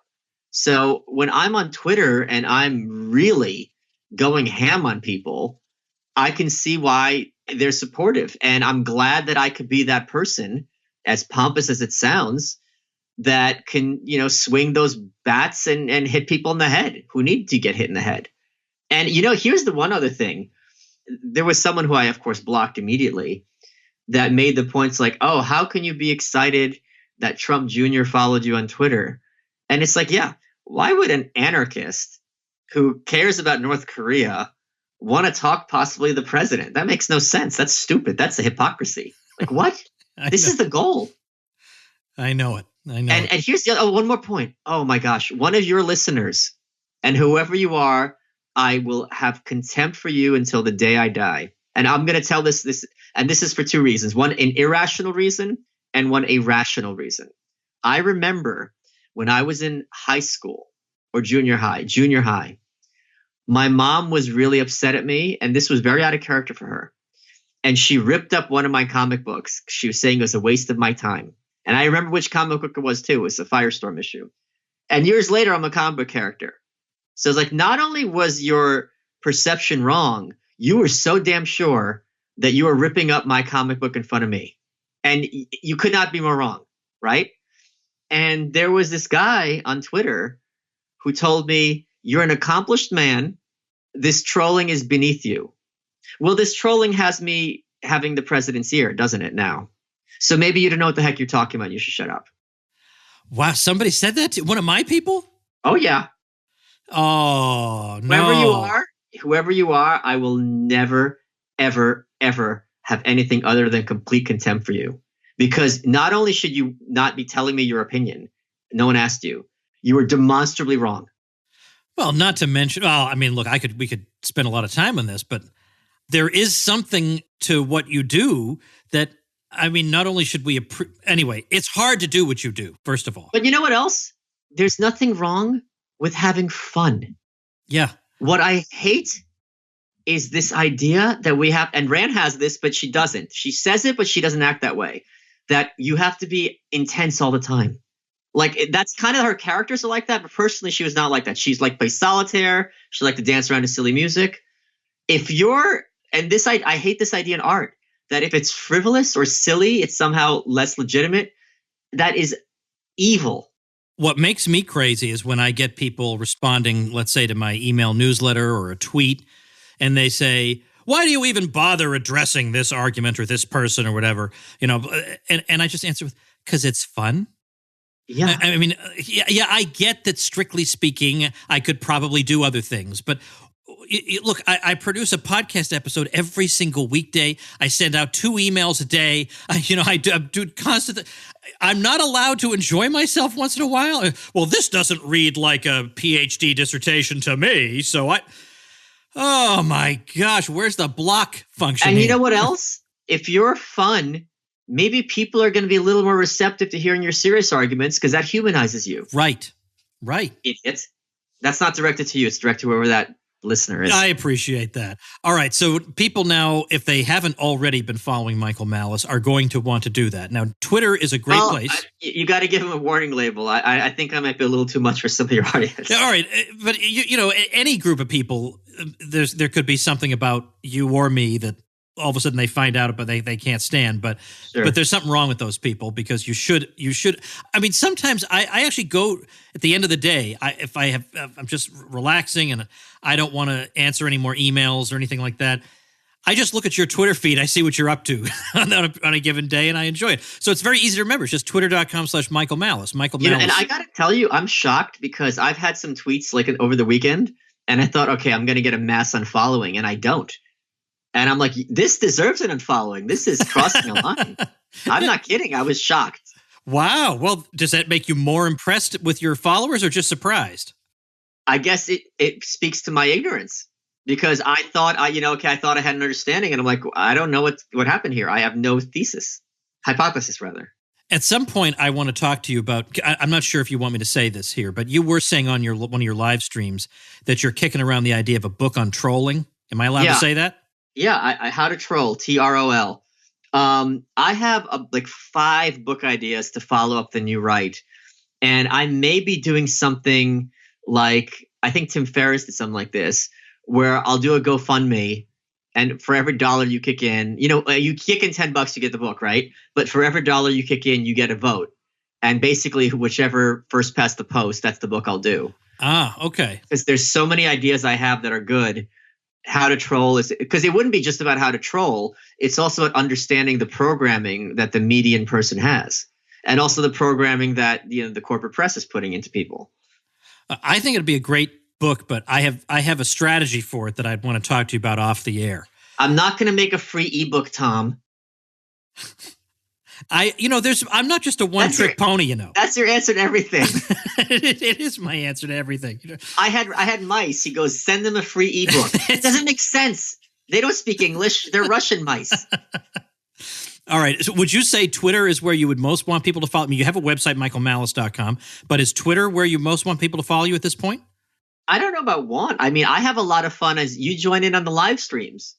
So when I'm on Twitter and I'm really going ham on people, I can see why they're supportive. And I'm glad that I could be that person, as pompous as it sounds, that can, swing those bats and hit people in the head who need to get hit in the head. And, here's the one other thing. There was someone who I, of course, blocked immediately that made the points like, oh, how can you be excited that Trump Jr. followed you on Twitter? And it's like, yeah, why would an anarchist who cares about North Korea want to talk possibly the president? That makes no sense. That's stupid. That's a hypocrisy. Like, what? This is the goal. I know it. And here's the one more point. Oh my gosh. One of your listeners, and whoever you are, I will have contempt for you until the day I die. And I'm going to tell this, and this is for two reasons. One, an irrational reason, and one, a rational reason. I remember when I was in high school or junior high, my mom was really upset at me, and this was very out of character for her. And she ripped up one of my comic books. She was saying it was a waste of my time. And I remember which comic book it was too. It was a Firestorm issue. And years later, I'm a comic book character. So it's like, not only was your perception wrong, you were so damn sure that you were ripping up my comic book in front of me. And you could not be more wrong, right? And there was this guy on Twitter who told me, you're an accomplished man. This trolling is beneath you. Well, this trolling has me having the president's ear, doesn't it now? So maybe you don't know what the heck you're talking about. You should shut up. Wow, somebody said that to one of my people? Oh, yeah. Oh, no. Whoever you are, I will never, ever, ever have anything other than complete contempt for you. Because not only should you not be telling me your opinion, no one asked you, you were demonstrably wrong. Well, not to mention, look, we could spend a lot of time on this, but there is something to what you do that, not only should we, anyway, it's hard to do what you do, first of all. But you know what else? There's nothing wrong with having fun. Yeah. What I hate is this idea that we have, and Rand has this, but she doesn't. She says it, but she doesn't act that way, that you have to be intense all the time. Like, that's kind of her characters are like that, but personally, she was not like that. She's like, play solitaire. She liked to dance around to silly music. If you're, and this, I hate this idea in art, that if it's frivolous or silly, it's somehow less legitimate. That is evil. What makes me crazy is when I get people responding, let's say, to my email newsletter or a tweet, and they say, why do you even bother addressing this argument or this person or whatever? And I just answer with, because it's fun. Yeah. I get that, strictly speaking, I could probably do other things, but look, I produce a podcast episode every single weekday. I send out 2 emails a day. I do constant. I'm not allowed to enjoy myself once in a while. Well, this doesn't read like a PhD dissertation to me. So oh my gosh, where's the block function? And you know what else? If you're fun, maybe people are going to be a little more receptive to hearing your serious arguments because that humanizes you. Right. Idiot. That's not directed to you. It's directed to whoever that listener is. I appreciate that. All right. So people now, if they haven't already been following Michael Malice, are going to want to do that. Now, Twitter is a great place. You got to give him a warning label. I think I might be a little too much for some of your audience. All right. But, you know, any group of people, there could be something about you or me that all of a sudden they find out, but they can't stand. But Sure. but there's something wrong with those people, because you should. I mean, sometimes I actually go at the end of the day. If I'm just relaxing and I don't want to answer any more emails or anything like that, I just look at your Twitter feed. I see what you're up to on a given day, and I enjoy it. So it's very easy to remember. It's just twitter.com/Michael Malice. Michael Malice. And I got to tell you, I'm shocked because I've had some tweets like over the weekend, and I thought, okay, I'm going to get a mass unfollowing, and I don't. And I'm like, this deserves an unfollowing. This is crossing a line. I'm not kidding. I was shocked. Wow. Well, does that make you more impressed with your followers or just surprised? I guess it speaks to my ignorance, because I thought I thought I had an understanding, and I'm like, I don't know what happened here. I have no hypothesis rather. At some point, I want to talk to you about, I'm not sure if you want me to say this here, but you were saying on one of your live streams that you're kicking around the idea of a book on trolling. Am I allowed to say that? Yeah, How to Troll, TROL. I have like 5 book ideas to follow up the new Right. And I may be doing something like, I think Tim Ferriss did something like this, where I'll do a GoFundMe, and for every dollar you kick in, you kick in $10, you get the book, right? But for every dollar you kick in, you get a vote. And basically, whichever first past the post, that's the book I'll do. Ah, okay. Because there's so many ideas I have that are good. How to troll is, because it wouldn't be just about how to troll. It's also about understanding the programming that the median person has, and also the programming that the corporate press is putting into people. I think it'd be a great book, but I have a strategy for it that I'd want to talk to you about off the air. I'm not going to make a free ebook, Tom. I'm not just a one-trick pony, That's your answer to everything. It is my answer to everything. I had mice. He goes, send them a free ebook. It doesn't make sense. They don't speak English. They're Russian mice. All right. So would you say Twitter is where you would most want people to follow? I mean, you have a website, michaelmalice.com, but is Twitter where you most want people to follow you at this point? I don't know about want. I mean, I have a lot of fun as you join in on the live streams.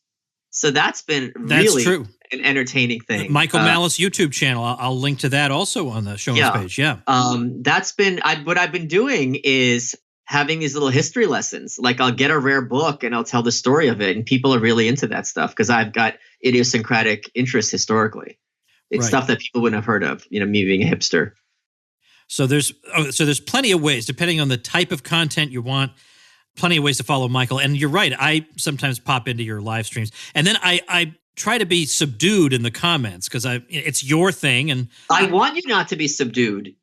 So that's been really true. An entertaining thing. Michael Malice YouTube channel. I'll link to that also on the show notes page. Yeah. That's been what I've been doing is having these little history lessons. Like I'll get a rare book and I'll tell the story of it, and people are really into that stuff because I've got idiosyncratic interests historically. It's stuff that people wouldn't have heard of. Me being a hipster. So there's plenty of ways, depending on the type of content you want. Plenty of ways to follow Michael. And you're right. I sometimes pop into your live streams, and then I try to be subdued in the comments because it's your thing. And I want you not to be subdued.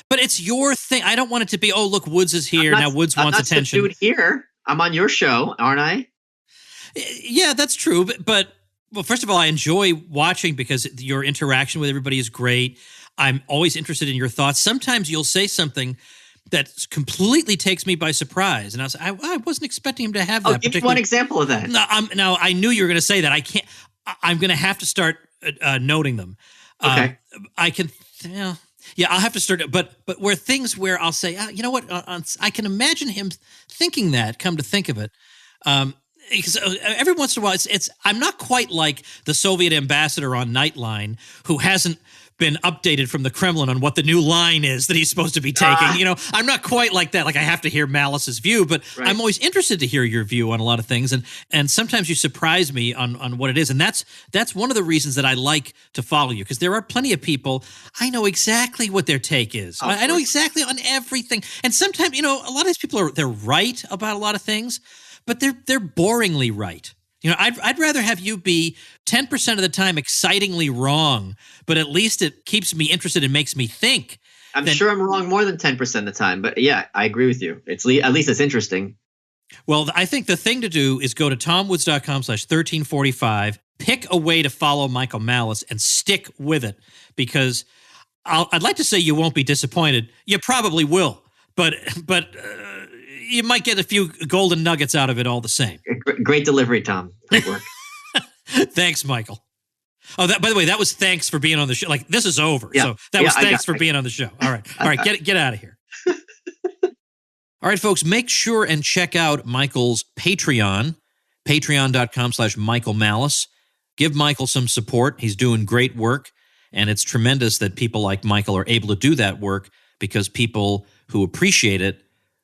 But it's your thing. I don't want it to be, oh, look, Woods is here. Now Woods wants attention. I'm not subdued here. I'm on your show, aren't I? Yeah, that's true. But well, first of all, I enjoy watching because your interaction with everybody is great. I'm always interested in your thoughts. Sometimes you'll say something that completely takes me by surprise. And I wasn't expecting him to have that. Give me one example of that. Now, I knew you were going to say that. I'm going to have to start noting them. Okay. I can, I'll have to start. But where things where I'll say, you know what? I can imagine him thinking that, come to think of it. Because every once in a while, I'm not quite like the Soviet ambassador on Nightline who hasn't been updated from the Kremlin on what the new line is that he's supposed to be taking. I'm not quite like that. Like I have to hear Malice's view, but I'm always interested to hear your view on a lot of things. And sometimes you surprise me on what it is. And that's one of the reasons that I like to follow you, because there are plenty of people, I know exactly what their take is. I know exactly on everything. And sometimes, a lot of these people they're right about a lot of things, but they're boringly right. I'd rather have you be 10% of the time excitingly wrong, but at least it keeps me interested and makes me think. I'm sure I'm wrong more than 10% of the time, but yeah, I agree with you. At least it's interesting. Well, I think the thing to do is go to tomwoods.com/1345, pick a way to follow Michael Malice and stick with it, because I'd like to say you won't be disappointed. You probably will, but you might get a few golden nuggets out of it all the same. Great delivery, Tom. Great work. Thanks, Michael. Oh, by the way, that was thanks for being on the show. Like, this is over. Yeah. So that was thanks for being on the show. All right. Get out of here. All right, folks, make sure and check out Michael's Patreon, patreon.com/Michael Malice. Give Michael some support. He's doing great work, and it's tremendous that people like Michael are able to do that work because people who appreciate it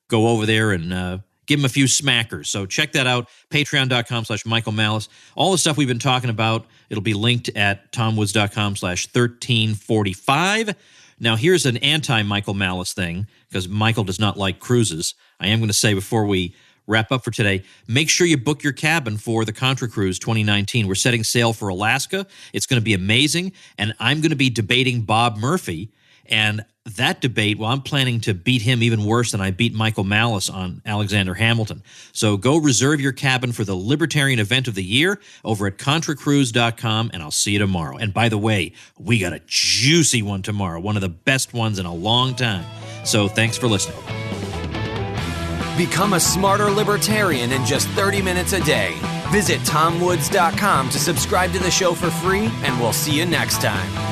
go over there and give him a few smackers. So check that out, patreon.com/Michael Malice. All the stuff we've been talking about, it'll be linked at tomwoods.com/1345. Now, here's an anti-Michael Malice thing, because Michael does not like cruises. I am going to say before we wrap up for today, make sure you book your cabin for the Contra Cruise 2019. We're setting sail for Alaska. It's going to be amazing, and I'm going to be debating Bob Murphy. And that debate, well, I'm planning to beat him even worse than I beat Michael Malice on Alexander Hamilton. So go reserve your cabin for the Libertarian event of the year over at ContraCruise.com, and I'll see you tomorrow. And by the way, we got a juicy one tomorrow, one of the best ones in a long time. So thanks for listening. Become a smarter libertarian in just 30 minutes a day. Visit TomWoods.com to subscribe to the show for free, and we'll see you next time.